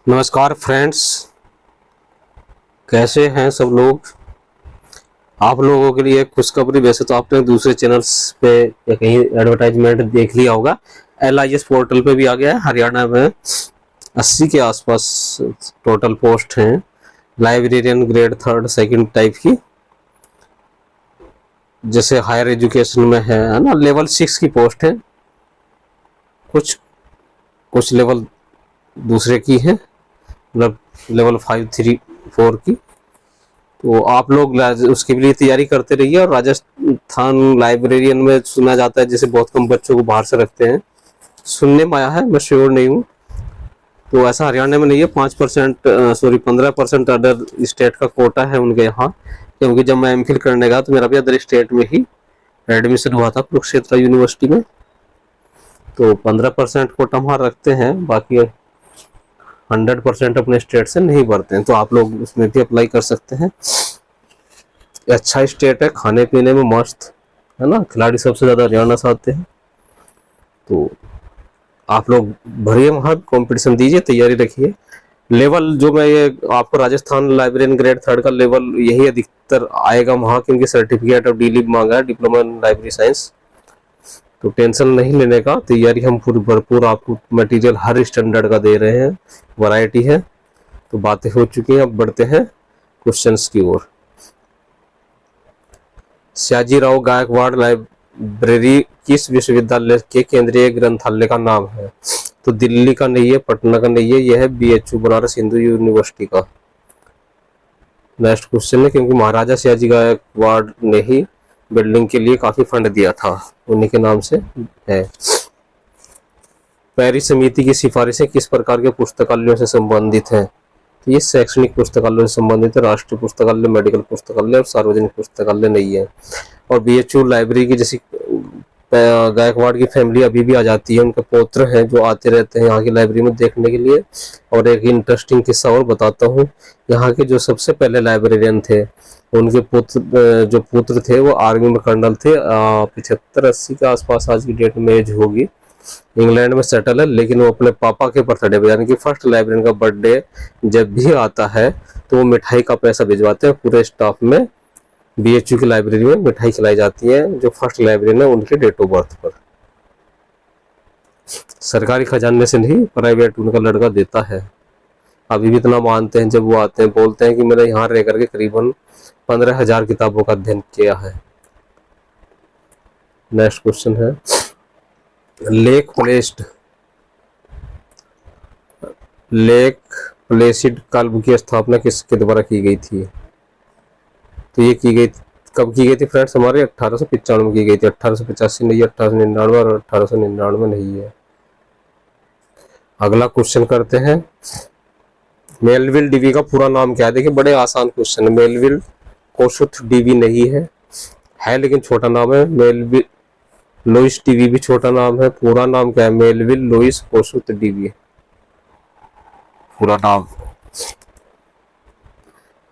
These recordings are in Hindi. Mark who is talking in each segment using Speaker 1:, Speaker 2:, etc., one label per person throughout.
Speaker 1: नमस्कार फ्रेंड्स, कैसे हैं सब लोग। आप लोगों के लिए खुशखबरी। वैसे तो आपने दूसरे चैनल्स पे या कहीं एडवर्टाइजमेंट देख लिया होगा। LIS पोर्टल पे भी आ गया है। हरियाणा में 80 के आसपास टोटल पोस्ट हैं, librarian grade 3rd 2nd type की। जैसे हायर एजुकेशन में है ना, लेवल 6 की पोस्ट है। कुछ कुछ लेवल दूसरे की है, मतलब लेवल 5, 3, 4 की। तो आप लोग उसके लिए तैयारी करते रहिए। और राजस्थान लाइब्रेरियन में सुना जाता है जैसे बहुत कम बच्चों को बाहर से रखते हैं, सुनने में आया है, मैं श्योर नहीं हूँ। तो ऐसा हरियाणा में नहीं है। 5% सॉरी 15% अदर स्टेट का कोटा है उनके यहाँ। क्योंकि जब मैं MPhil करने गया तो मेरा भी अदर स्टेट में ही एडमिशन हुआ था, कुरुक्षेत्र यूनिवर्सिटी में। तो 15% कोटा वहाँ रखते हैं, बाकी 100% अपने स्टेट से नहीं भरते हैं। तो आप लोग उसमें भी अप्लाई कर सकते हैं। अच्छा स्टेट है, खाने पीने में मस्त है ना। खिलाड़ी सबसे ज़्यादा हरियाणा से आते हैं। तो आप लोग भरिए, वहाँ कंपटीशन दीजिए, तैयारी रखिए। लेवल जो मैं ये आपको राजस्थान लाइब्रेरियन ग्रेड 3rd का लेवल यही अधिकतर आएगा वहाँ, क्योंकि सर्टिफिकेट ऑफ DLib मांगा है, डिप्लोमा इन लाइब्रेरी साइंस। तो टेंशन नहीं लेने का, तैयारी हम पूरी भरपूर आपको मटेरियल हर स्टैंडर्ड का दे रहे हैं, वैरायटी है। तो बातें हो चुकी हैं, अब बढ़ते हैं क्वेश्चंस की ओर। सयाजीराव गायकवाड़ लाइब्रेरी किस विश्वविद्यालय के केंद्रीय ग्रंथालय का नाम है? तो दिल्ली का नहीं है, पटना का नहीं है, यह है BHU बनारस हिंदू यूनिवर्सिटी का। नेक्स्ट क्वेश्चन है, क्योंकि महाराजा सयाजी गायकवाड़ ने ही बिल्डिंग के लिए काफी फंड दिया था, उन्हीं के नाम से है। पेरिस समिति की सिफारिशें किस प्रकार के पुस्तकालयों से संबंधित हैं? तो ये शैक्षणिक पुस्तकालयों से संबंधित है। राष्ट्रीय पुस्तकालय, मेडिकल पुस्तकालय और सार्वजनिक पुस्तकालय नहीं है। और BHU लाइब्रेरी की जैसी गायकवाड़ की फैमिली अभी भी आ जाती है, उनके पौत्र हैं जो आते रहते हैं यहाँ की लाइब्रेरी में देखने के लिए। और एक इंटरेस्टिंग किस्सा और बताता हूँ। यहाँ के जो सबसे पहले लाइब्रेरियन थे, उनके पुत्र थे वो आर्मी में कर्नल थे। 75-80 के आसपास आज की डेट में एज होगी। इंग्लैंड में सेटल है, लेकिन वो अपने पापा के बर्थडे पे, यानी कि फर्स्ट लाइब्रेरियन का बर्थडे जब भी आता है तो वो मिठाई का पैसा भिजवाते हैं पूरे स्टाफ में। BHU की लाइब्रेरी में मिठाई खिलाई जाती है जो फर्स्ट लाइब्रेरियन है उनके डेट ऑफ बर्थ पर। सरकारी खजाने से नहीं, प्राइवेट उनका लड़का देता है। अभी भी इतना मानते हैं, जब वो आते हैं बोलते हैं कि मैंने यहाँ रह करके करीबन 15,000 किताबों का अध्ययन किया है। नेक्स्ट क्वेश्चन है, लेक प्लेसिड क्लब की स्थापना किसके द्वारा की गई थी? तो ये की गई, कब की गई थी फ्रेंड्स? हमारे 1895 में की गई थी। 1885 नहीं है, 1899 और 1899 नहीं है। अगला क्वेश्चन करते हैं, मेलविल डीवी का पूरा नाम क्या है? देखिए बड़े आसान क्वेश्चन है। मेलविल कोसुथ डीवी नहीं है लेकिन छोटा नाम है। मेलविल लुइस डीवी भी छोटा नाम है। पूरा नाम क्या है? मेलविल लुइस कोसुथ डीवी पूरा नाम।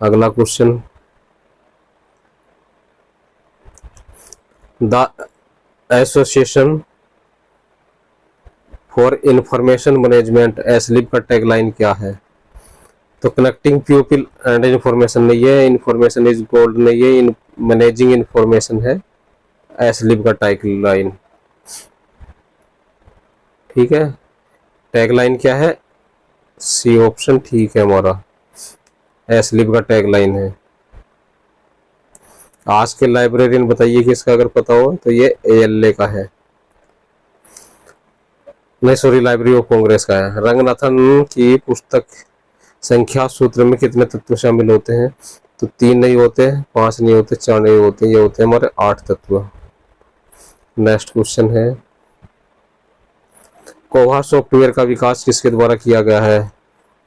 Speaker 1: अगला question, the association for information management Aslib का टैगलाइन क्या है? तो कनेक्टिंग पीपल एंड इंफॉर्मेशन नहीं है, इंफॉर्मेशन इज गोल्ड नहीं है, मैनेजिंग इंफॉर्मेशन है एसलिप का टैगलाइन। ठीक है, टैगलाइन क्या है? C ऑप्शन ठीक है हमारा, एसलिप का टैगलाइन है। आज के लाइब्रेरियन बताइए कि इसका अगर पता हो तो ये ALA का है, नहीं सॉरी लाइब्रेरी ऑफ कांग्रेस का है। रंगनाथन की पुस्तक संख्या सूत्र में कितने तत्व शामिल होते हैं? तो 3 नहीं होते, 5 नहीं होते, 4 नहीं होते, ये होते हैं हमारे 8 तत्व। नेक्स्ट क्वेश्चन है, कोभा सॉफ्टवेयर का विकास किसके द्वारा किया गया है?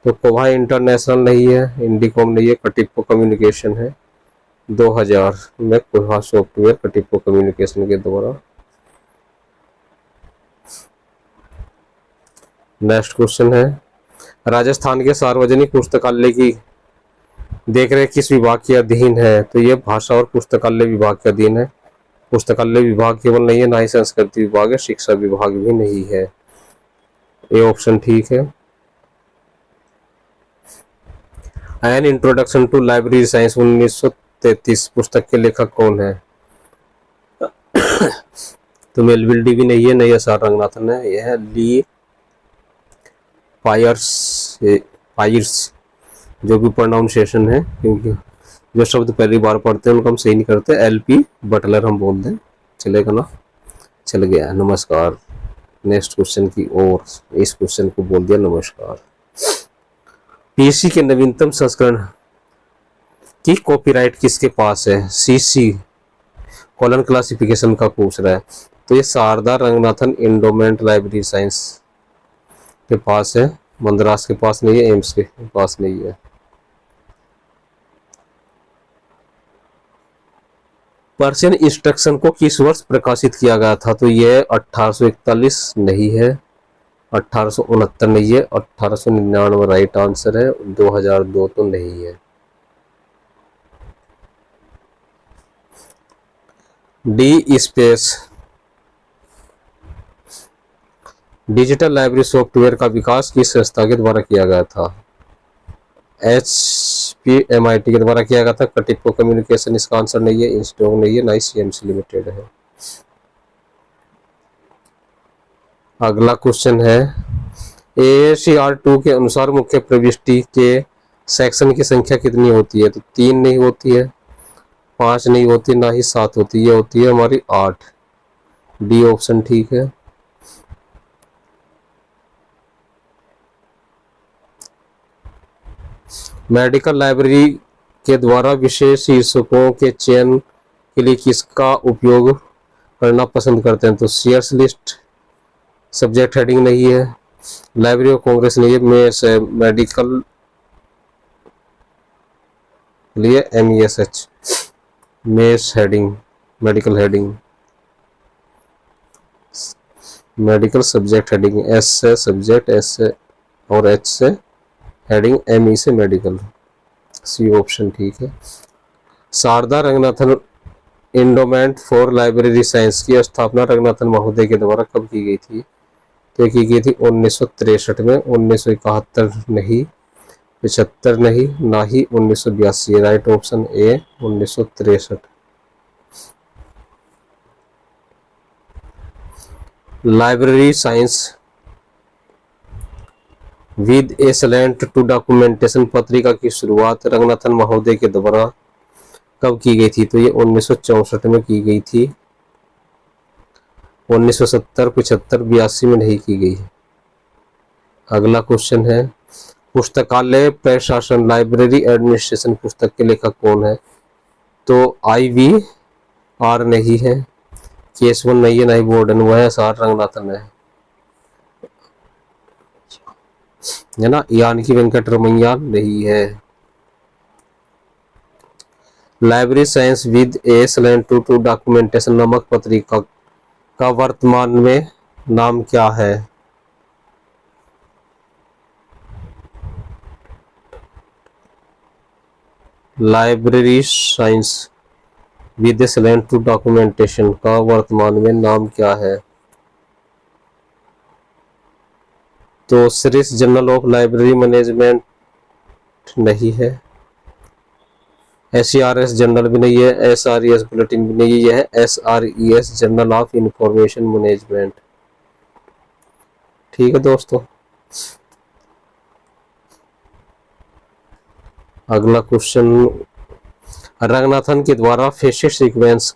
Speaker 1: तो कोभा इंटरनेशनल नहीं है, इंडिकॉम नहीं है, कटिप्पो कम्युनिकेशन है। 2000 में कोभा सॉफ्टवेयर कटिप्पो कम्युनिकेशन के द्वारा। नेक्स्ट क्वेश्चन है, राजस्थान के सार्वजनिक पुस्तकालय की देखरेख किस विभाग के अधीन है? तो ये भाषा और पुस्तकालय विभाग के अधीन है। पुस्तकालय विभाग केवल नहीं है, ना ही संस्कृति विभाग है, शिक्षा विभाग भी नहीं है। ये ऑप्शन ठीक है। An introduction to library science 1933 पुस्तक के लेखक कौन है? तो मेलविल भी नहीं है, नहीं एस आर रंगनाथन है, यह है ली पायर्स। पायर्स जो भी प्रोनाउंसिएशन है, क्योंकि जो शब्द पहली बार पढ़ते हैं उनको हम सही नहीं करते, एलपी बटलर हम बोल दें, चलेगा ना? चल गया। नमस्कार। नेक्स्ट क्वेश्चन की ओर। इस क्वेश्चन को बोल दिया नमस्कार। पीसी के नवीनतम संस्करण की कॉपीराइट किसके पास है? सीसी कॉलन क्लासिफिकेशन का पूछ रहा है, तो ये Sarada Ranganathan endowment library science के पास है, मद्रास के पास नहीं है, एम्स के पास नहीं है। पर्शियन इंस्ट्रक्शन को किस वर्ष प्रकाशित किया गया था? तो यह 1841 नहीं है, 1869 नहीं है, 1899 राइट आंसर है, 2002 तो नहीं है। D space digital library software का विकास किस संस्था के द्वारा किया गया था? HPMIT के द्वारा किया गया था। कटिपको कम्युनिकेशन इसका आंसर नहीं है, इंस्टॉग नहीं है, ना ही CMC लिमिटेड है। अगला क्वेश्चन है, AACR2 के अनुसार मुख्य प्रविष्टि के सेक्शन की संख्या कितनी होती है? तो 3 नहीं होती है, 5 नहीं होती, ना ही 7 होती है, ये होती है हमारी 8। डी ऑप्शन ठीक है। मेडिकल लाइब्रेरी के द्वारा विशेष शीर्षकों के चयन के लिए किसका उपयोग करना पसंद करते हैं? तो शेयर्स लिस्ट, सब्जेक्ट हेडिंग नहीं है, लाइब्रेरी ऑफ कांग्रेस नहीं है, मेडिकल लिए MESH mesh heading, medical heading, medical subject heading, S से सब्जेक्ट, S से और H से हेडिंग, ME से मेडिकल, C ऑप्शन ठीक है। Sarada Ranganathan endowment for library science की स्थापना रंगनाथन महोदय के द्वारा कब की गई थी? तो की गई थी 1963 में, 1971 नहीं, 75 नहीं, ना ही 1982। Right option A 1963। Library science with a slant to documentation पत्रिका की शुरुआत रंगनाथन महोदय के द्वारा कब की गई थी? तो ये 1964 में की गई थी, 1970, 75, 82 में नहीं की गई। अगला क्वेश्चन है, पुस्तकालय प्रशासन लाइब्रेरी एडमिनिस्ट्रेशन पुस्तक के लेखक कौन है? तो IVR नहीं है, केशवन नहीं है, नहीं बोर्डन, वह है SR रंगनाथन है ना, यानी कि वेंकटरमैया नहीं है। Library science with a slant to documentation नामक पत्रिका का वर्तमान में नाम क्या है? Library science with a slant to documentation का वर्तमान में नाम क्या है? तो series journal of library management नहीं है, SERS जर्नल भी नहीं है, SRES बुलेटिन भी नहीं है, यह है SRES journal of information management. ठीक है दोस्तों। अगला क्वेश्चन, रंगनाथन के द्वारा फेसिट सीक्वेंस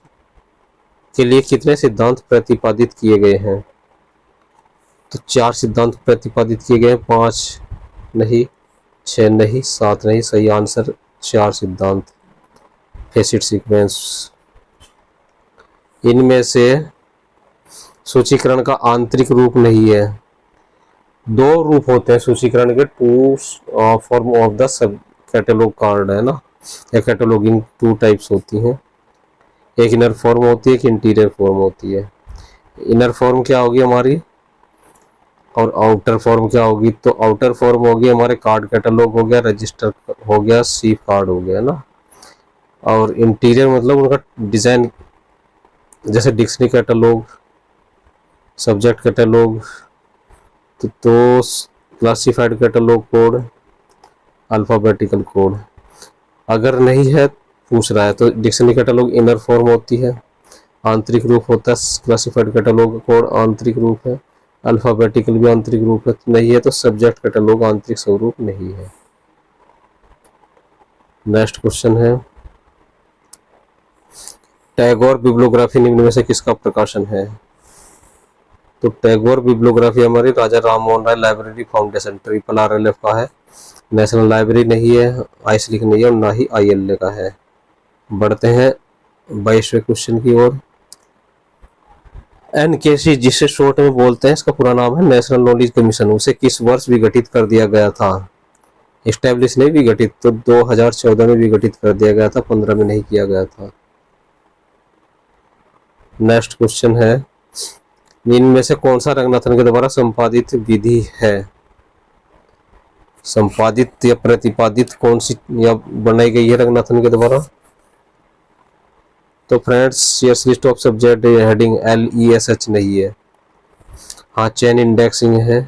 Speaker 1: के लिए कितने सिद्धांत प्रतिपादित किए गए हैं? तो 4 सिद्धांत प्रतिपादित किए गए हैं, 5 नहीं, 6 नहीं, 7 नहीं, सही आंसर 4 सिद्धांत फेसिट सीक्वेंस। इनमें से सूचीकरण का आंतरिक रूप नहीं है, 2 रूप होते हैं सूचीकरण के, 2 form of the sub catalogue card है ना, या कैटलॉगिंग 2 टाइप्स होती हैं, एक इनर फॉर्म होती है, एक इंटीरियर फॉर्म होती है। इनर फॉर्म क्या होगी हमारी और आउटर फॉर्म क्या होगी? तो आउटर फॉर्म होगी हमारे कार्ड कैटलॉग हो गया, रजिस्टर हो गया, सी कार्ड हो गया ना, और इंटीरियर मतलब उनका डिजाइन, जैसे डिक्शनरी कैटलॉग, सब्जेक्ट कैटलॉग, तो classified catalogue code, alphabetical code. अगर नहीं है पूछ रहा है तो डिक्शनरी कैटलॉग इनर फॉर्म होती है, आंतरिक रूप होता है। क्लासिफाइड कैटलॉग कोड आंतरिक रूप है, अल्फ़ाबेटिकल भी आंतरिक रूप है, नहीं है तो सब्जेक्ट कैटलॉग आंतरिक स्वरूप नहीं है। नेक्स्ट क्वेश्चन है, टैगोर बिब्लियोग्राफी निम्न में से किसका प्रकाशन है? तो टैगोर बिब्लियोग्राफी हमारी राजा Ram Mohan Roy library foundation RRLF का है। नेशनल लाइब्रेरी नहीं है, आइसलिक नहीं है और ना ही ILA का है। बढ़ते हैं 22वें क्वेश्चन की ओर। NKC जिसे शॉर्ट में बोलते हैं, इसका पूरा नाम है नेशनल नॉलेज कमीशन, उसे किस वर्ष विघटित कर दिया गया था? एस्टेब्लिश नहीं विघटित, तो 2014 में विघटित कर दिया गया था, 15 में नहीं किया गया था। नेक्स्ट क्वेश्चन है, इनमें से कौन सा रंगनाथन के द्वारा संपादित विधि है? संपादित या प्रतिपादित कौन सी या बनाई गई है रंगनाथन के द्वारा? तो friends yes list of subject heading LESH नहीं है। हाँ, चेन इंडेक्सिंग है।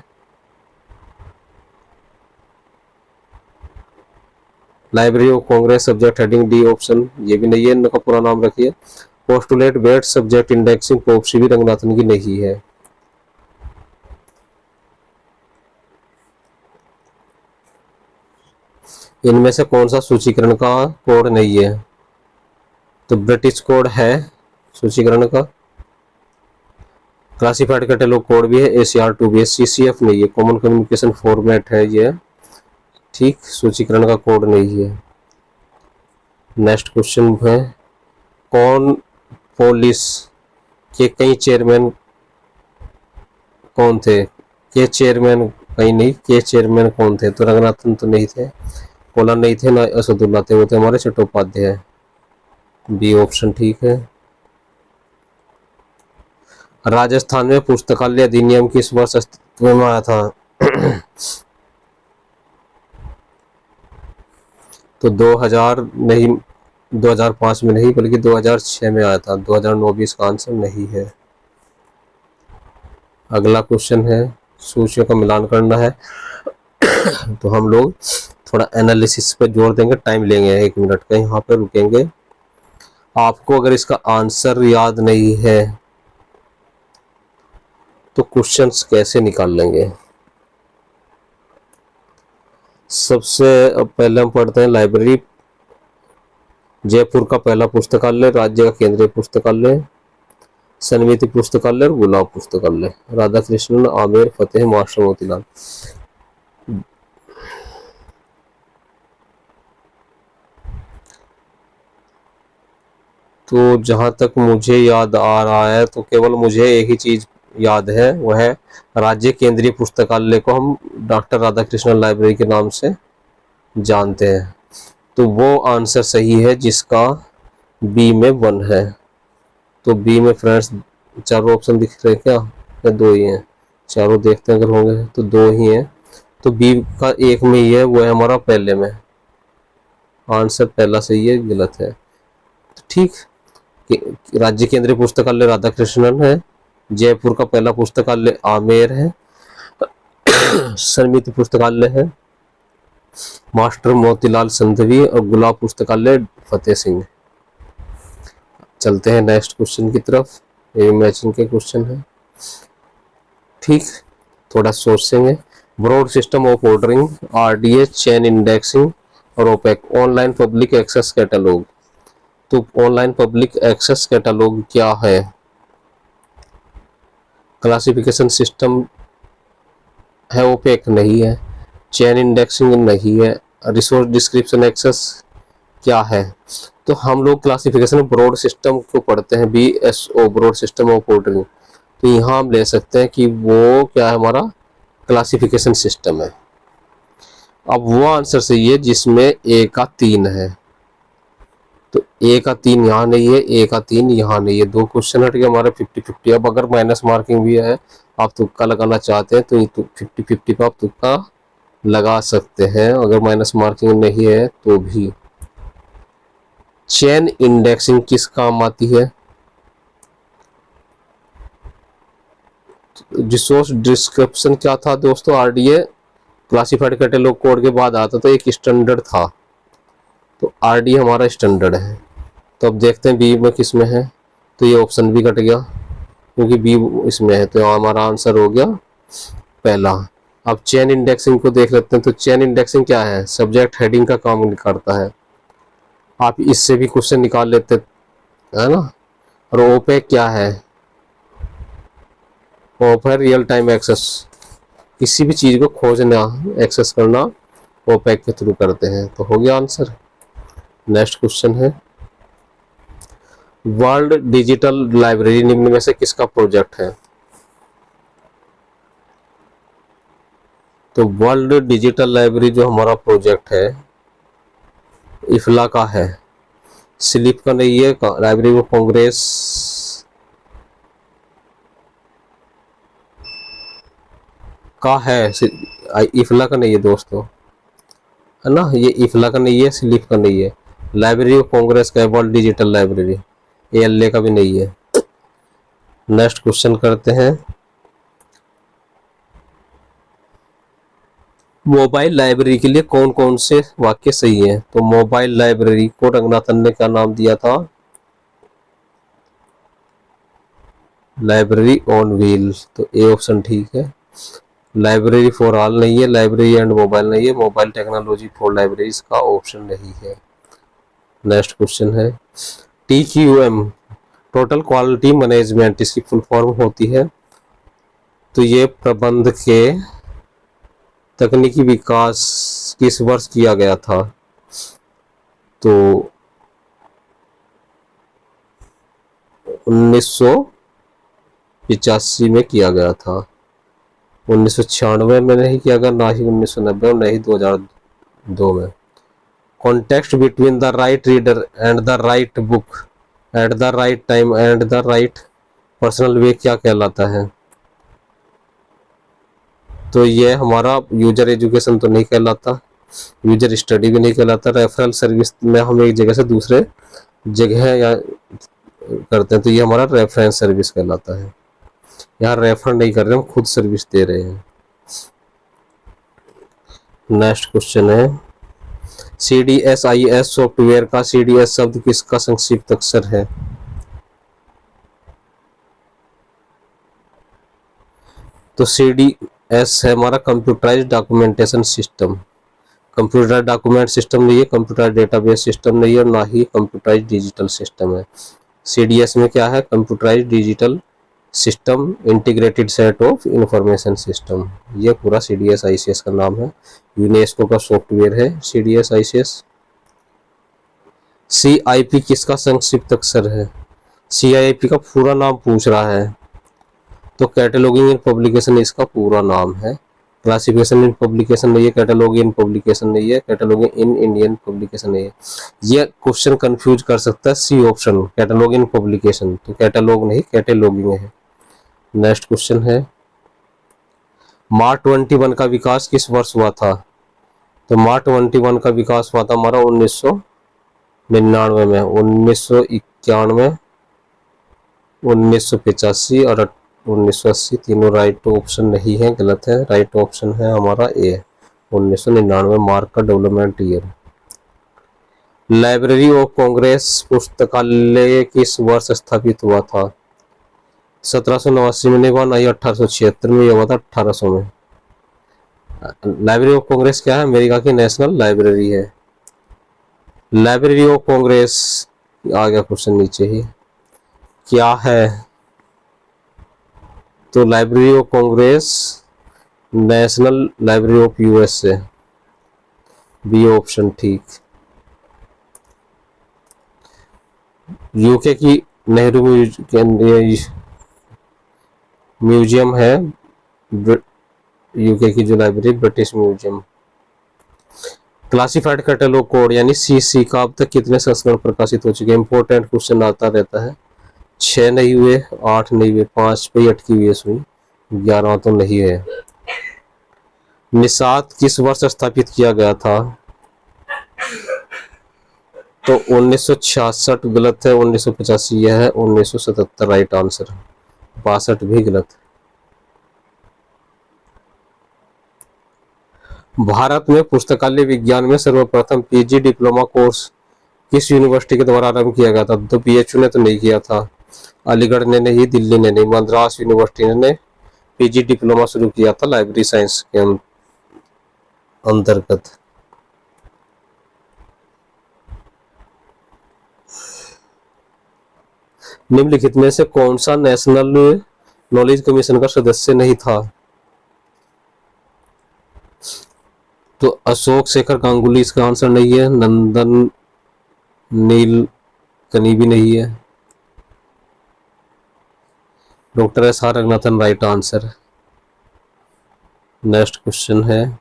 Speaker 1: Library of Congress subject heading D option, ये भी नहीं है, इनका पूरा नाम रखिए। पोस्टुलेट वेट सब्जेक्ट इंडेक्सिंग पोप्सी भी रंगनाथन की नहीं है। इनमें से कौन सा सूचीकरण का कोड नहीं है? तो ब्रिटिश कोड है सूचीकरण का, क्लासिफाइड कैटलॉग कोड भी है, ACR2 भी है, CCF नहीं है, कॉमन कम्युनिकेशन फॉर्मेट है ये, ठीक, सूचीकरण का कोड नहीं है। नेक्स्ट क्वेश्चन है, कौन पोलिस के कई चेयरमैन कौन थे? के चेयरमैन कहीं नहीं, के चेयरमैन कौन थे? तो रंगनाथन तो नहीं थे, कोला नहीं थे, ना असदुल्ला थे, वो थे हमारे चट्टोपाध्याय। B ऑप्शन ठीक है। राजस्थान में पुस्तकालय अधिनियम किस वर्ष अस्तित्व में आया था? तो 2000 नहीं, 2005 में नहीं बल्कि 2006 में आया था, 2009 भी इसका आंसर नहीं है। अगला क्वेश्चन है, सूचियों का मिलान करना है। तो हम लोग थोड़ा एनालिसिस पर जोर देंगे, टाइम लेंगे 1 मिनट का, यहाँ पे रुकेंगे। आपको अगर इसका आंसर याद नहीं है तो क्वेश्चंस कैसे निकाल लेंगे? सबसे पहले हम पढ़ते हैं लाइब्रेरी, जयपुर का पहला पुस्तकालय, राज्य का केंद्रीय पुस्तकालय, समिति पुस्तकालय और गुलाब पुस्तकालय। राधा कृष्णन, आमेर, फतेह, मास्टर मोतीलाल। तो जहां तक मुझे याद आ रहा है तो केवल मुझे एक ही चीज याद है, वह है राज्य केंद्रीय पुस्तकालय को हम डॉक्टर राधा कृष्णन लाइब्रेरी के नाम से जानते हैं। तो वो आंसर सही है जिसका B में 1 है। तो B में फ्रेंड्स चारों ऑप्शन दिख रहे क्या, या 2 ही हैं? चारों देखते हैं, अगर होंगे तो 2 ही हैं। तो B का 1 में ही है, वो है हमारा पहले में। आंसर पहला सही है, गलत है। तो ठीक, राज्य केंद्रीय पुस्तकालय राधा कृष्णन है, जयपुर का पहला पुस्तकालय आमेर है, समिति पुस्तकालय है मास्टर मोतीलाल संधवी और गुलाब पुस्तकालय फतेह सिंह। चलते हैं नेक्स्ट क्वेश्चन की तरफ, ये मैचिंग के क्वेश्चन है, ठीक, थोड़ा सोचेंगे। Broad system of ordering, RDA, chain indexing और OPAC, online public access catalogue. तो ऑनलाइन पब्लिक एक्सेस कैटलॉग क्या है? क्लासिफिकेशन सिस्टम है, ओपेक नहीं है, चेन इंडेक्सिंग नहीं है, रिसोर्स डिस्क्रिप्शन एक्सेस क्या है? तो हम लोग क्लासिफिकेशन ब्रॉड सिस्टम को पढ़ते हैं, BSO, broad system of ordering. तो यहाँ हम ले सकते हैं कि वो क्या है, हमारा क्लासिफिकेशन सिस्टम है। अब वो आंसर सही है जिसमें A का 3 है। तो A का 3 यहाँ नहीं है, A का 3 यहाँ नहीं है, 2 क्वेश्चन हट गए हमारे 50-50। अब अगर माइनस मार्किंग भी है, आप तुक्का लगाना चाहते हैं तो 50-50 पे आप तुक्का लगा सकते हैं, अगर माइनस मार्किंग नहीं है तो भी। चेन इंडेक्सिंग किस काम आती है? रिसोर्स डिस्क्रिप्शन क्या था दोस्तों? RDA क्लासिफाइड कैटलॉग कोड के बाद आता तो एक स्टैंडर्ड था, तो आरडी हमारा स्टैंडर्ड है। तो अब देखते हैं बी में किस में है, तो ये ऑप्शन भी कट गया क्योंकि बी इसमें है, तो हमारा आंसर हो गया पहला। अब चेन इंडेक्सिंग को देख लेते हैं। तो चेन इंडेक्सिंग क्या है, सब्जेक्ट हेडिंग का काम करता है। आप इससे भी क्वेश्चन निकाल लेते है ना। और ओपेक क्या है, ओप है रियल टाइम एक्सेस, किसी भी चीज को खोजना एक्सेस करना ओपेक के थ्रू करते हैं, तो हो गया आंसर। नेक्स्ट क्वेश्चन है, वर्ल्ड डिजिटल लाइब्रेरी निम्न में से किसका प्रोजेक्ट है। तो वर्ल्ड डिजिटल लाइब्रेरी जो हमारा प्रोजेक्ट है इफला का है, स्लिप का नहीं है, लाइब्रेरी ऑफ कांग्रेस का है, इफला का नहीं है दोस्तों, है ना। ये इफला का नहीं है, स्लिप का नहीं है, लाइब्रेरी ऑफ कांग्रेस का है वर्ल्ड डिजिटल लाइब्रेरी, एएलए का भी नहीं है। नेक्स्ट क्वेश्चन करते हैं, मोबाइल लाइब्रेरी के लिए कौन कौन से वाक्य सही हैं। तो मोबाइल लाइब्रेरी को रंगनाथन ने क्या नाम दिया था, लाइब्रेरी ऑन व्हील, तो ए ऑप्शन ठीक है। लाइब्रेरी फॉर ऑल नहीं है, लाइब्रेरी एंड मोबाइल नहीं है, मोबाइल टेक्नोलॉजी फॉर लाइब्रेरीज का ऑप्शन नहीं है। नेक्स्ट क्वेश्चन है, TQM टोटल क्वालिटी मैनेजमेंट, इसकी फुल फॉर्म होती है। तो ये प्रबंध के तकनीकी विकास किस वर्ष किया गया था। तो 1985 में किया गया था, 1996 में नहीं किया गया, ना ही 1990 और ना ही 2002 में। Context between the right reader and the right book at the right time and the right personal way क्या कहलाता है। तो ये हमारा यूजर एजुकेशन तो नहीं कहलाता, यूजर स्टडी भी नहीं कहलाता, रेफरल सर्विस में हम एक जगह से दूसरे जगह या करते हैं, तो ये हमारा रेफरेंस सर्विस कहलाता है। यहाँ रेफर नहीं कर रहे, हम खुद सर्विस दे रहे हैं। नेक्स्ट क्वेश्चन है, CDSIS सॉफ्टवेयर का CDS शब्द किसका संक्षिप्त अक्षर है। तो CDS है हमारा computerised documentation system, computer document system नहीं है, कंप्यूटर डेटाबेस सिस्टम नहीं है, और ना ही कंप्यूटराइज्ड डिजिटल सिस्टम है। CDS में क्या है, computerised digital system integrated set of information system, ये पूरा CDSIS का नाम है, यूनेस्को का सॉफ्टवेयर है CDSIS। CIP किसका संक्षिप्त अक्षर है, CIP का पूरा नाम पूछ रहा है। तो कैटलॉगिंग इन पब्लिकेशन इसका पूरा नाम है, क्लासिफिकेशन इन पब्लिकेशन नहीं है, कैटलॉग इन पब्लिकेशन नहीं है, कैटलॉगिंग इन इंडियन पब्लिकेशन नहीं है। ये क्वेश्चन कंफ्यूज कर सकता है, सी ऑप्शन कैटलॉग इन पब्लिकेशन, तो कैटलॉग नहीं कैटलॉगिंग है। नेक्स्ट क्वेश्चन है, मार्क 21 का विकास किस वर्ष हुआ था। तो मार्क 21 का विकास हुआ था हमारा 1999 में, 1991, 1985 और 1980, तीनों राइट ऑप्शन नहीं है, गलत है। राइट ऑप्शन है हमारा ए, 1999 मार्क का development year. Library of Congress पुस्तकालय किस वर्ष स्थापित हुआ था। 1789 में नहीं हुआ, ना ही 1876 में हुआ था, 1800 में। लाइब्रेरी ऑफ कांग्रेस क्या है, अमेरिका की नेशनल लाइब्रेरी है। लाइब्रेरी ऑफ कांग्रेस आ गया क्वेश्चन नीचे ही, क्या है। तो library of Congress national library of USA, B option ठीक। यूके की नेहरू म्यूजियम है, यूके की जो library British museum. Classified catalogue code यानी CC का अब तक कितने संस्करण प्रकाशित हो चुके हैं, इंपॉर्टेंट क्वेश्चन आता रहता है। 6 नहीं हुए, 8 नहीं हुए, 5 पे अटकी हुई है सुई, 11 तो नहीं है। निषाद किस वर्ष स्थापित किया गया था। तो 1966 गलत है, 1985 यह है, 1977 राइट आंसर, 62 भी गलत। भारत में पुस्तकालय विज्ञान में सर्वप्रथम पीजी डिप्लोमा कोर्स किस यूनिवर्सिटी के द्वारा आरंभ किया गया था? तो बीएचयू ने तो नहीं किया था, अलीगढ़ ने नहीं, दिल्ली ने नहीं, मद्रास यूनिवर्सिटी ने पीजी डिप्लोमा शुरू किया था लाइब्रेरी साइंस के अंतर्गत। निम्नलिखित में से कौन सा नेशनल नॉलेज कमीशन का सदस्य नहीं था? तो अशोक शेखर गांगुली इसका आंसर नहीं है, नंदन नील कनी भी नहीं है, doctor S R Ranganathan right answer. Next question है,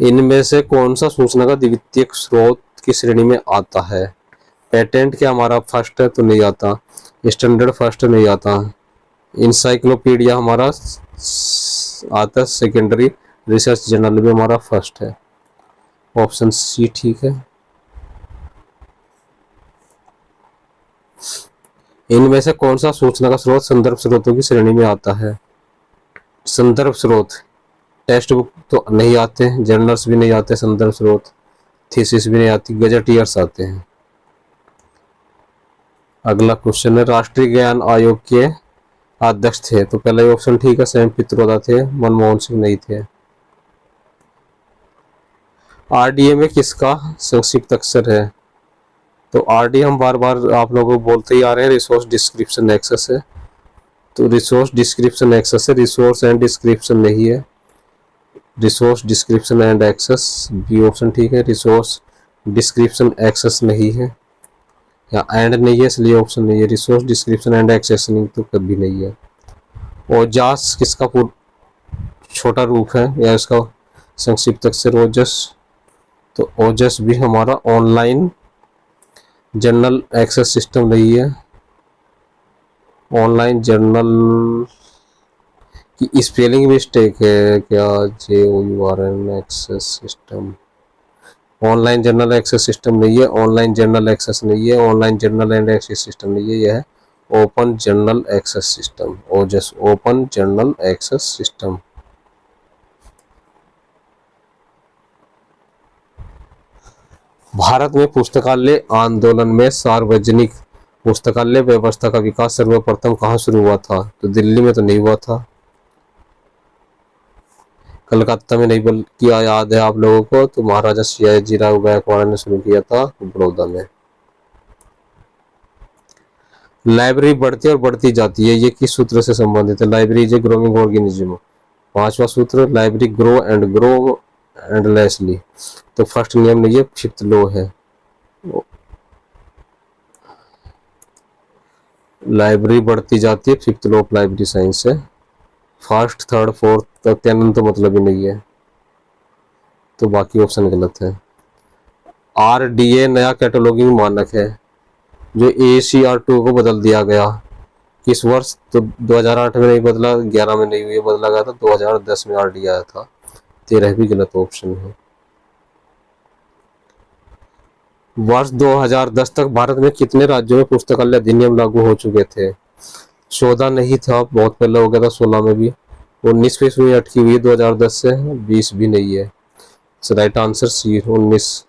Speaker 1: इनमें से कौन सा सूचना का द्वितीयक स्रोत की श्रेणी में आता है? पेटेंट क्या हमारा फर्स्ट है? तो नहीं आता, स्टैंडर्ड फर्स्ट नहीं आता, इंसाइक्लोपीडिया हमारा आता सेकेंडरी, रिसर्च जर्नल में हमारा फर्स्ट है। ऑप्शन सी ठीक है। इनमें से कौन सा सूचना का स्रोत संदर्भ स्रोतों की श्रेणी में आता है? संदर्भ स्रोत टेक्स्ट बुक तो नहीं आते, जर्नल्स भी नहीं आते, संदर्भ स्रोत थीसिस भी नहीं आती, गजेटियर्स आते हैं। अगला क्वेश्चन है, राष्ट्रीय ज्ञान आयोग के अध्यक्ष थे? तो पहला ही ऑप्शन ठीक है, सैम पित्रोदा थे, मनमोहन सिंह नहीं थे। आरडीए में किसका संक्षिप्त अक्षर है? तो आरडी हम बार बार आप लोगों को बोलते ही आ रहे हैं, रिसोर्स डिस्क्रिप्शन एक्सेस है। तो रिसोर्स डिस्क्रिप्शन एक्सेस है, रिसोर्स एंड डिस्क्रिप्शन नहीं है, resource description and access B option ठीक है, रिसोर्स डिस्क्रिप्शन एक्सेस नहीं है, या एंड नहीं है इसलिए ऑप्शन नहीं है, रिसोर्स डिस्क्रिप्शन एंड एक्सेसनिंग तो कभी नहीं है। ओजास किसका छोटा रूप है या इसका संक्षिप्त अक्षर ओजस? तो ओजस भी हमारा ऑनलाइन जर्नल एक्सेस सिस्टम नहीं है, ऑनलाइन जर्नल की स्पेलिंग मिस्टेक है क्या? JOURN access system, online journal access system नहीं है, ऑनलाइन जर्नल एक्सेस नहीं है, online journal and access system नहीं है, यह है open journal access system, OJAS open journal access system. भारत में पुस्तकालय आंदोलन में सार्वजनिक पुस्तकालय व्यवस्था का विकास सर्वप्रथम कहाँ शुरू हुआ था? तो दिल्ली में तो नहीं हुआ था, कलकत्ता में नहीं, बल्कि याद है आप लोगों को तो महाराजा सयाजीराव गायकवाड़ ने शुरू किया था बड़ौदा में। लाइब्रेरी बढ़ती और बढ़ती जाती है, ये किस सूत्र से संबंधित है? Library is a growing organism. पांचवा सूत्र, लाइब्रेरी ग्रो एंडलेसली। तो फर्स्ट नियम नहीं है, फिफ्थ लॉ है। लाइब्रेरी बढ़ती जाती है, fifth law of library science है। फर्स्ट थर्ड फोर्थ तक कैनन तो मतलब ही नहीं है, तो बाकी ऑप्शन गलत है। RDA नया कैटलॉगिंग मानक है जो ACR2 को बदल दिया गया किस वर्ष? तो 2008 में नहीं बदला, 11 में नहीं हुई, बदला गया था 2010 में RDA आया था, 13 भी गलत ऑप्शन है। वर्ष 2010 तक भारत में कितने राज्यों में पुस्तकालय अधिनियम लागू हो चुके थे? 14 नहीं था, बहुत पहले हो गया था 16 में भी, 19 पे सुई अटकी हुई है 2010 से, 20 भी नहीं है, राइट आंसर सी 19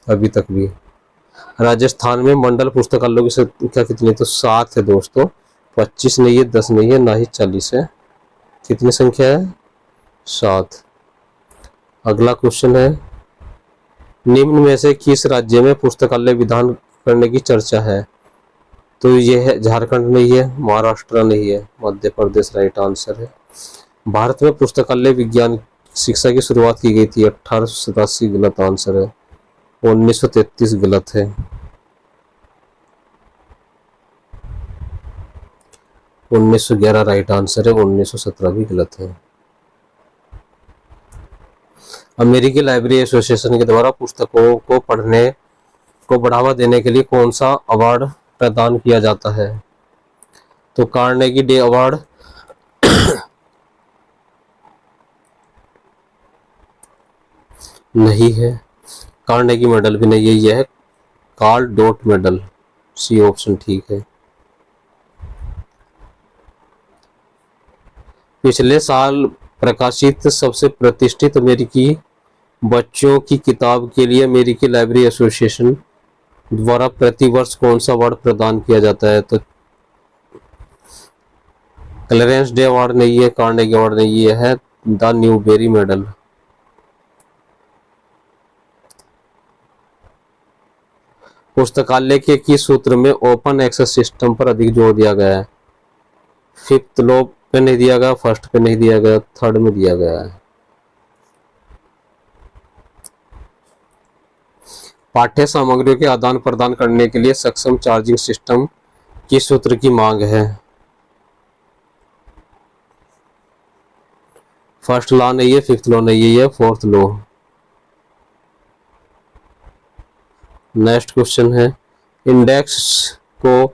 Speaker 1: अभी तक भी। राजस्थान में मंडल पुस्तकालयों की संख्या कितनी? तो 7 है दोस्तों, 25 नहीं है, 10 नहीं है, ना ही 40 है, कितनी संख्या है? 7। अगला क्वेश्चन है, निम्न में से किस राज्य में पुस्तकालय विधान करने की चर्चा है? तो ये है झारखंड नहीं है, महाराष्ट्र नहीं है, मध्य प्रदेश राइट आंसर है। भारत में पुस्तकालय विज्ञान शिक्षा की शुरुआत की गई थी 1887, गलत आंसर है, 1933 गलत है, 1911 राइट आंसर है, 1917 भी गलत है। अमेरिकी लाइब्रेरी एसोसिएशन के द्वारा पुस्तकों को पढ़ने को बढ़ावा देने के लिए कौन सा अवार्ड प्रदान किया जाता है? तो कार्नेगी डे अवार्ड नहीं है, कार्नेगी मेडल भी नहीं है, यह है Karl dot medal, C option ठीक है। पिछले साल प्रकाशित सबसे प्रतिष्ठित अमेरिकी बच्चों की किताब के लिए अमेरिकी लाइब्रेरी एसोसिएशन द्वारा प्रतिवर्ष कौन सा अवार्ड प्रदान किया जाता है? तो क्लेरेंस डे अवार्ड नहीं है, कार्नेगी अवार्ड नहीं, ये है द न्यूबेरी मेडल। पुस्तकालय के किस सूत्र में ओपन एक्सेस सिस्टम पर अधिक जोर दिया गया है? फिफ्थ लॉ पे नहीं दिया गया, फर्स्ट पे नहीं दिया गया, थर्ड में दिया गया है। पाठ्य सामग्रियों के आदान प्रदान करने के लिए सक्षम चार्जिंग सिस्टम किस सूत्र की मांग है? फर्स्ट लॉ नहीं है, फिफ्थ लॉ नहीं है, ये फोर्थ लॉ। नेक्स्ट क्वेश्चन है, इंडेक्स को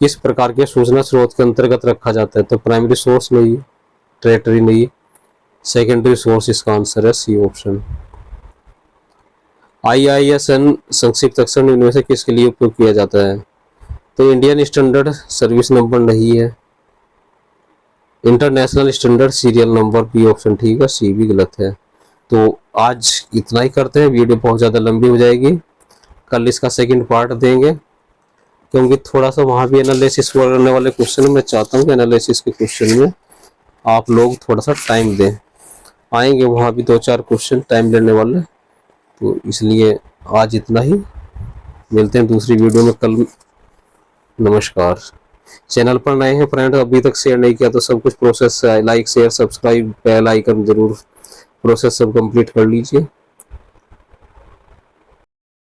Speaker 1: किस प्रकार के सूचना स्रोत के अंतर्गत रखा जाता है? तो प्राइमरी सोर्स नहीं, टेरिटरी नहीं, सेकेंडरी सोर्स इसका आंसर है सी ऑप्शन। IISN संक्षिप्त अक्षर इनमें से किसके लिए उपयोग किया जाता है? तो इंडियन स्टैंडर्ड सर्विस नंबर नहीं है, international standard serial number, B option ठीक है, सी भी गलत है। तो आज इतना ही करते हैं, वीडियो बहुत ज़्यादा लंबी हो जाएगी, कल इसका सेकंड पार्ट देंगे, क्योंकि थोड़ा सा वहाँ भी एनालिसिस करने वाले क्वेश्चन मैं चाहता हूँ कि एनालिसिस के क्वेश्चन में आप लोग थोड़ा सा टाइम दें, आएंगे वहाँ भी 2-4 क्वेश्चन टाइम लेने वाले, तो इसलिए आज इतना ही, मिलते हैं दूसरी वीडियो में कल। नमस्कार। चैनल पर नए हैं फ्रेंड, अभी तक शेयर नहीं किया तो सब कुछ process like share subscribe bell icon जरूर प्रोसेस सब कंप्लीट कर लीजिए।